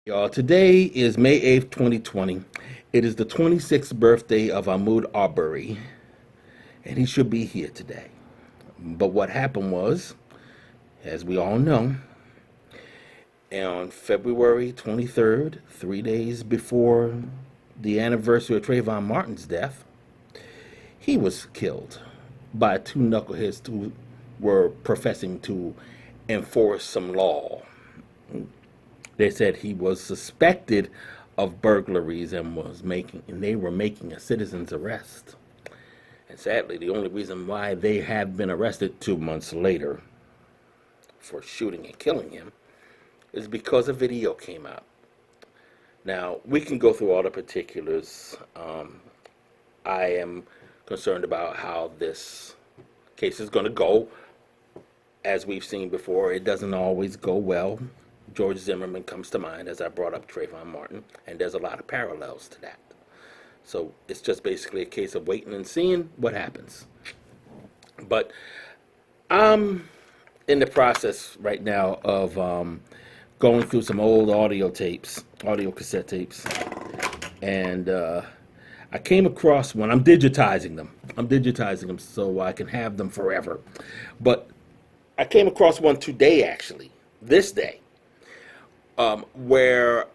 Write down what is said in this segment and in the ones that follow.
Y'all, today is May 8th, 2020. It is the 26th birthday of Ahmaud Arbery, and he should be here today. But what happened was, as we all know, on February 23rd, 3 days before the anniversary of Trayvon Martin's death, he was killed by two knuckleheads who were professing to enforce some law. They said he was suspected of burglaries and they were making a citizen's arrest. And sadly, the only reason why they have been arrested 2 months later for shooting and killing him is because a video came out. Now, we can go through all the particulars. I am concerned about how this case is going to go. As we've seen before, it doesn't always go well. George Zimmerman comes to mind as I brought up Trayvon Martin, and there's a lot of parallels to that. So it's just basically a case of waiting and seeing what happens. But I'm in the process right now of going through some old audio cassette tapes, and I came across one. I'm digitizing them so I can have them forever. But I came across one today, actually, this day, where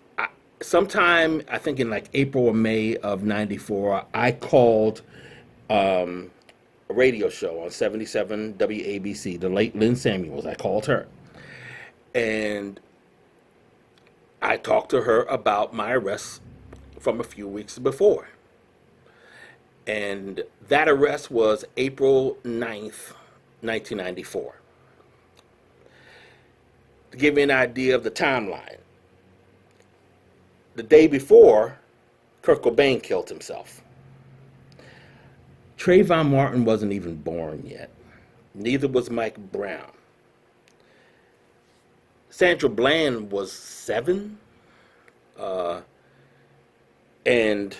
sometime, I think in like April or May of '94, I called a radio show on 77 WABC, the late Lynn Samuels. I called her, and I talked to her about my arrest from a few weeks before. And that arrest was April 9th, 1994. To give you an idea of the timeline, the day before, Kurt Cobain killed himself. Trayvon Martin wasn't even born yet. Neither was Mike Brown. Sandra Bland was 7. And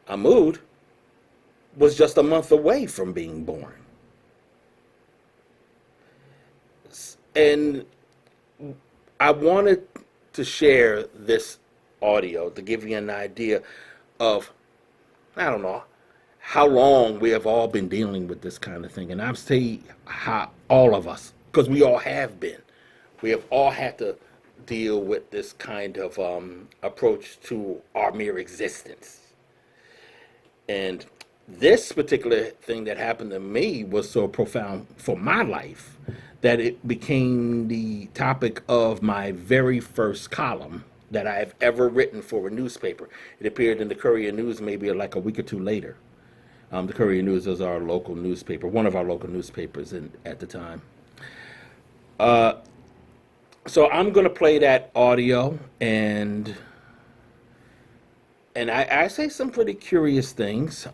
Ahmaud was just a month away from being born. And I wanted to share this audio to give you an idea of, I don't know, how long we have all been dealing with this kind of thing. And I'm saying how all of us, because we all have been. We have all had to deal with this kind of approach to our mere existence. And this particular thing that happened to me was so profound for my life that it became the topic of my very first column that I've ever written for a newspaper. It appeared in the Courier News maybe like a week or two later. The Courier News is our local newspaper, one of our local newspapers at the time. So I'm going to play that audio, and I say some pretty curious things.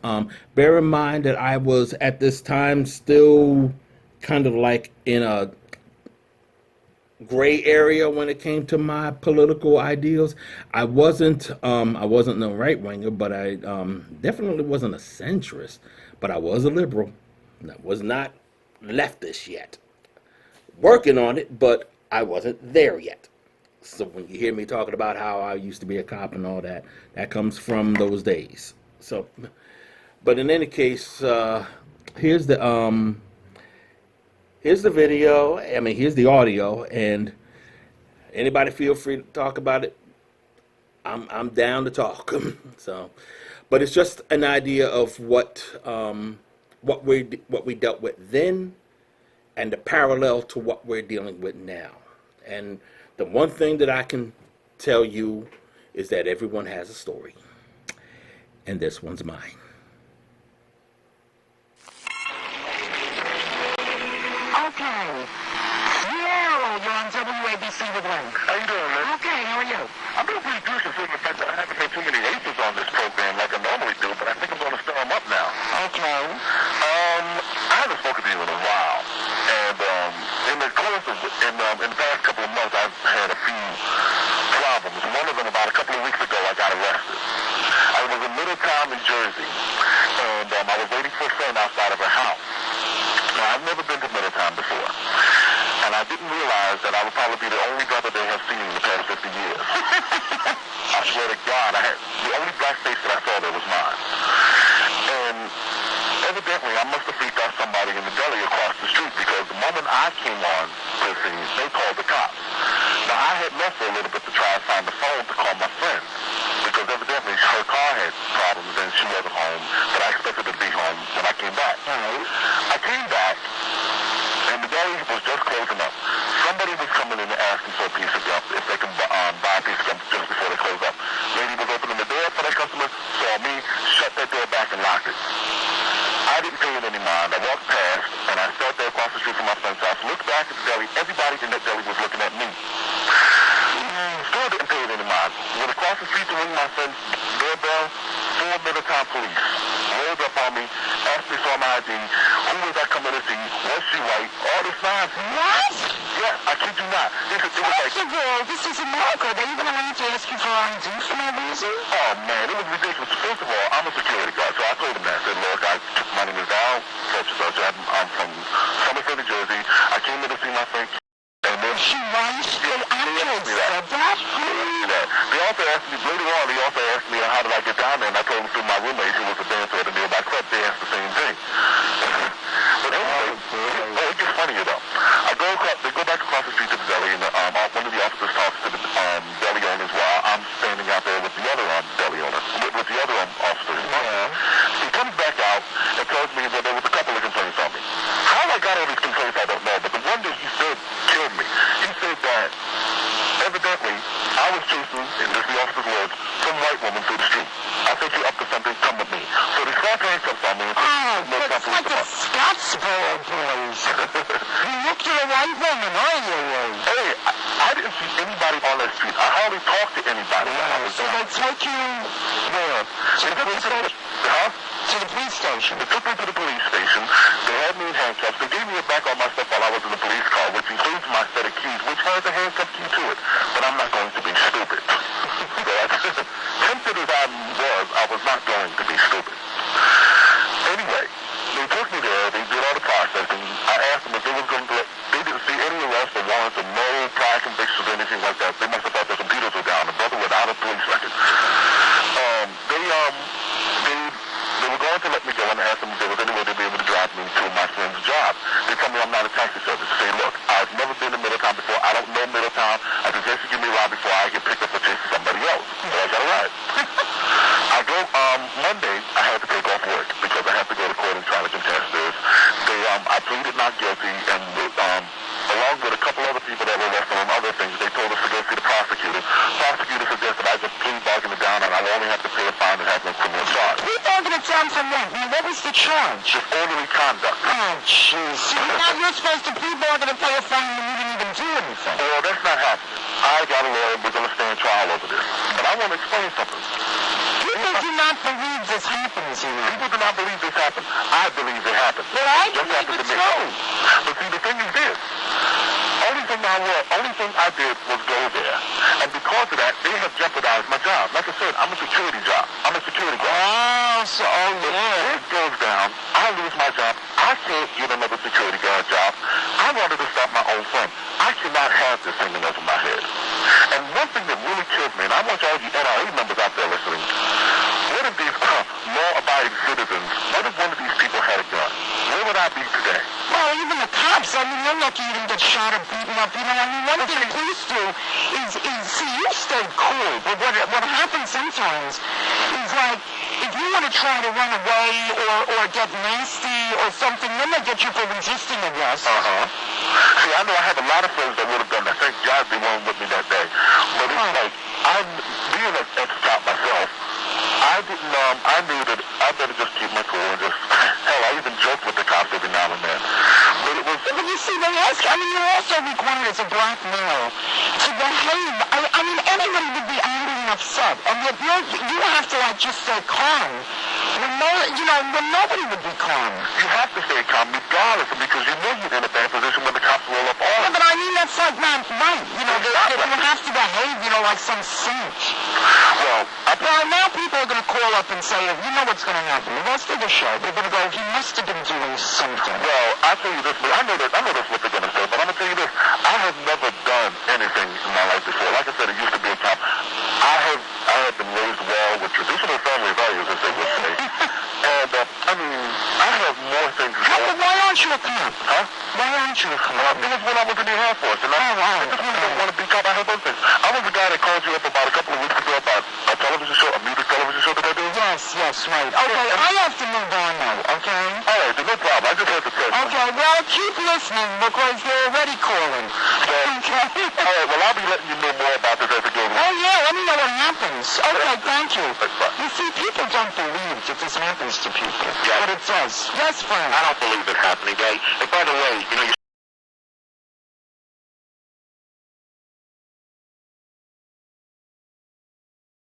Bear in mind that I was at this time still kind of like in a gray area when it came to my political ideals. I wasn't no right winger, but I definitely wasn't a centrist. But I was a liberal. I was not leftist yet. Working on it, but I wasn't there yet. So when you hear me talking about how I used to be a cop and all that, that comes from those days. So, but in any case, here's the video. I mean, here's the audio, and anybody feel free to talk about it. I'm down to talk. So, but it's just an idea of what we dealt with then, and the parallel to what we're dealing with now. And the one thing that I can tell you is that everyone has a story, and this one's mine. Okay. Yeah, you're on WABC with Link. How you doing, man? Okay, how are you? I'm doing pretty good considering the fact that I haven't had too many aces on this program like I normally do, but I think I'm going to stir them up now. Okay. I haven't spoken to you in a while, and in the course of in the past couple of months, I've had a few problems. One of them, about a couple of weeks ago, I got arrested. I was in Middletown, New Jersey, and I was waiting for a friend outside of her house. Now, I've never been to Middletown before, and I didn't realize that I would probably be the only brother they have seen in the past 50 years. God, the only black face that I saw there was mine. And evidently, I must have freaked out somebody in the deli across the street, because the moment I came on the scene, they called the cops. Now, I had left for a little bit to try and find the phone to call my friend, because evidently her car had problems and she wasn't home, but I expected her to be home when I came back. I came back, and the deli was just closing up. Somebody was coming in and asking for a piece of gum, if they can buy a piece of gum just before they close up. Lady was opening the door for that customer, saw me, shut that door back and locked it. I didn't pay it any mind. I walked past, and I sat there across the street from my friend's house, looked back at the deli. Everybody in that deli was looking at me. Still didn't pay it any mind. Went across the street to ring my friend's doorbell. 4 Middletown police rolled up on me, asked me for my ID. Who was I coming to see? Was she white? All this nonsense. What? Yeah, I kid you not. It was like, First of all, this is America. They even allowed to ask you for ID for no reason? oh man, it was ridiculous. First of all, I'm a security guard, so I told him that. I said, look, my name is Al, such and such. I'm from Somerset, New Jersey. I came in to see my friend. And then She was still actress. that. They also asked me, later on, they also asked me how did I get down there, and I told them through my roommate who was a dancer at a nearby club. They asked the same thing. But anyway, it gets funnier though. They go back across the street to the deli, and one of the officers talks to the deli owners while I'm standing out there with the other deli owner, with the other officers. He comes back out and tells me that there was a couple of complaints on me. How I got all these complaints, I don't know, but the one that he said killed me. He said that evidently I was chasing, and this is the officer's words, some white woman through the street. I think you're up to something, come with me. So they slap handcuffs on me and Oh, but it's like the Scottsboro boys. You looked at a white woman, are you? Hey, I didn't see anybody on that street. I hardly talked to anybody. So they take you where? To the police station? Huh? To the police station. They took me to the police station. They had me in handcuffs. They gave me back all my stuff while I was in the police car, which includes my set of keys, which has a handcuff key to it. But I'm not going to be stupid. So tempted as I was not going to be stupid. Anyway, they took me there. They did all the processing. I asked them if they was going to they didn't see any arrests or warrants or no prior convictions or anything like that. They must have thought their computers were down. The brother without a police record. They were going to let me go and ask them if there was any way they'd be able to drive me to my friend's job. They told me I'm not a taxi service. They say, look, I've never been to Middletown before. I don't know Middletown. I suggest you give me a ride before I get picked up or chasing somebody else. So I got a ride. I go, Monday, I had to take off work because I had to go to court and try to contest this. I pleaded not guilty, and along with a couple other people that were arrested on other things, they told us to go see the prosecutor. Prosecutor suggested I just plea bargain it down, and I only have to pay a fine and have no criminal charge. Plea bargain it down from what? What was the charge? Disorderly conduct. Oh, jeez. So now you're supposed to plea bargain and pay a fine and you didn't even do anything. Well, that's not happening. I got a lawyer. We're going to stand trial over this. But I want to explain something. People do not believe this happens, you know. People do not believe this happened. I believe it happened. Well, I Just believe happened it to me. too. But see, the thing is this. Only thing I did was go there. And because of that, they have jeopardized my job. Like I said, I'm a security job. I'm a security guard. Oh, so, If this goes down, I lose my job. I can't get another security guard job. I wanted to start my own firm. I cannot have this hanging over my head. And one thing that really kills me, and I want all you NRA members out there listening, what if these law-abiding citizens, what if one of these people had a gun? Where would I be today? well, even the cops, I mean, they're lucky you didn't get shot or beaten up, you know. I mean, one thing police do is see, you stay cool, but what happens sometimes is like, if you want to try to run away or get nasty or something, then they get you for resisting arrest. See, I know I have a lot of friends that would have done that. Thank God they weren't with me that day. But it's like, being an ex-cop myself, I knew that I better just keep my cool and just, hell, I even joke with the cops every now and then. But it was... But you see, they ask, I mean, you're also required as a black male to behave. I mean, anybody would be angry and upset. And yet you have to, like, just stay calm. When nobody would be calm. You have to stay calm regardless, because you know you're in a bad position when the cops roll up on Yeah, you. but I mean, that's like not right. You know, you have to behave, like some saint. Well, now people are going to call up and say, you know what's going to happen. The rest of the show, they're going to go, he must have been doing something. Well, I'll tell you this, but I know that's what they're going to say, but I'm going to tell you this. I have never done anything in my life before. Like I said, it used to be a cop. I have been raised with traditional family values, as they would say. And, I mean, I have more things to But say. why aren't you a cop? Huh? Why aren't you a cop? Because when I was in the Air Force, and I just really don't want to be cop. I have other things. I was the guy that called you up about a couple of weeks ago about a television show, a music television show that I do. Yes, right. Okay, I have to move on now, okay? All right, then no problem. I just had to tell you. Okay, well, keep listening because they're already calling. Okay? All right, well, I'll be letting you know more about this as it goes on. Oh, yeah, let me know what happens. Okay, thank you. Bye. You see, people don't believe that this happens to people. Yeah. But it does. Yes, Frank. I don't believe it's happening, guy. And by the way, you know, you